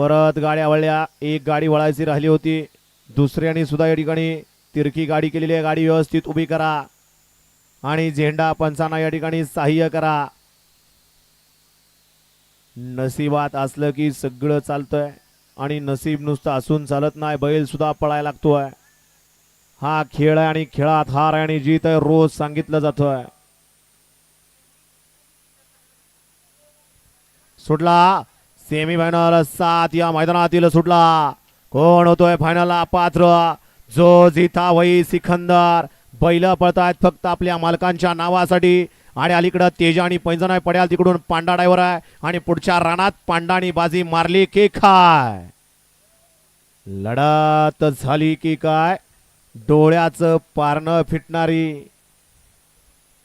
परत गाड्या वळल्या. एक गाडी वळायची राहिली होती. दुसऱ्याने सुद्धा या ठिकाणी तिरकी गाडी केलेली आहे. गाडी व्यवस्थित उभी करा आणि झेंडा पंचांना या ठिकाणी सहाय्य करा. नशिबात असलं की सगळं चालतंय आणि नसीब नुसतं असून चालत नाही. बैल सुद्धा पळायला लागतोय. हा खेळ आहे आणि खेळात हार आणि जीत आहे रोज सांगितलं जातोय. सुटला सेमीफायनल 7 या मैदानातील सुटला. कोण होतोय फायनलला पात्र? जो जिथा वही सिकंदर. बैल पळतायत फक्त आपल्या मालकांच्या नावासाठी. आणि अलीकडं तेजा आणि पैंजण पड्याल तिकडून पांडा ड्रायव्हर आहे आणि पुढच्या रानात पांडानी बाजी मारली की काय? लढत झाली की काय? डोळ्याचं पारणं फिटणारी.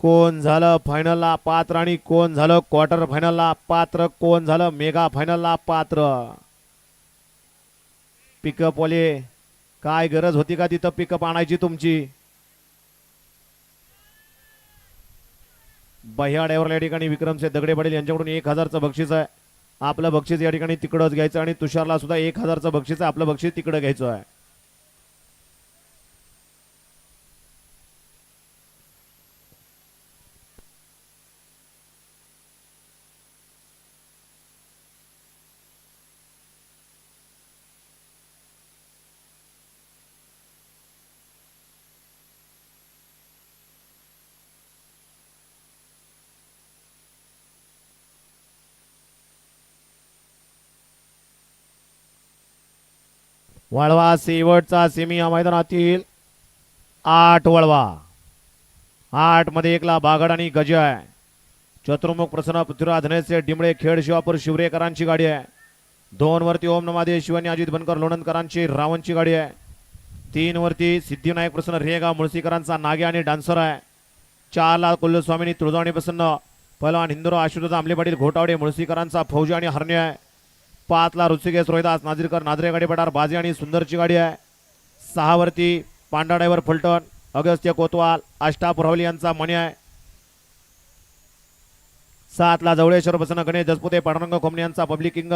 कोण झालं फायनलला पात्र आणि कोण झालं क्वार्टर फायनलला पात्र? कोण झालं मेगा फायनलला पात्र? पिकअप वाले काय गरज होती का तिथं पिकअप आणायची तुमची? बह्या ड्रायव्हर या ठिकाणी विक्रमचे दगडे पडेल यांच्याकडून 1000चं बक्षीस आहे. आपलं बक्षीस या ठिकाणी तिकडंच घ्यायचं आणि तुषारला सुद्धा 1000चं बक्षीस आहे. आपलं बक्षीस तिकडं घ्यायचं आहे. वळवा शेवटचा सेमी या मैदानातील 8 वळवा. 8 मध्ये एकला बागड आणि गजय. चतुर्मुख प्रसन्न पृथ्वीराज धनेचे डिंबळे खेड शिवापूर शिवरेकरांची गाडी आहे. 2 वरती ओम नमादे शिवानी अजित बनकर लोणंदकरांची रावणची गाडी आहे. 3 वरती सिद्धिविनायक प्रसन्न रेगा मुळशीकरांचा नागे आणि डान्सर आहे. 4 ला कुलस्वामिनी तुळजावणी प्रसन्न पहलवान हिंदुराव आशुतोष आंबले पाटील घोटावडे मुळशीकरांचा फौजी आणि हरणे आहे. 5 ला ऋषिकेश रोहिदास नाझीरकर नाझरे गाडी पटार बाजी आणि सुंदरची गाडी आहे. 6 वरती पांडा ड्रायव्हर फलटण अगस्त्य कोतवाल आष्टा पुरवली यांचा मणी आहे. 7 ला जवळेश्वर प्रसन्न गणेश दसपुते पांडुरंग कोमणे यांचा पब्लिक किंग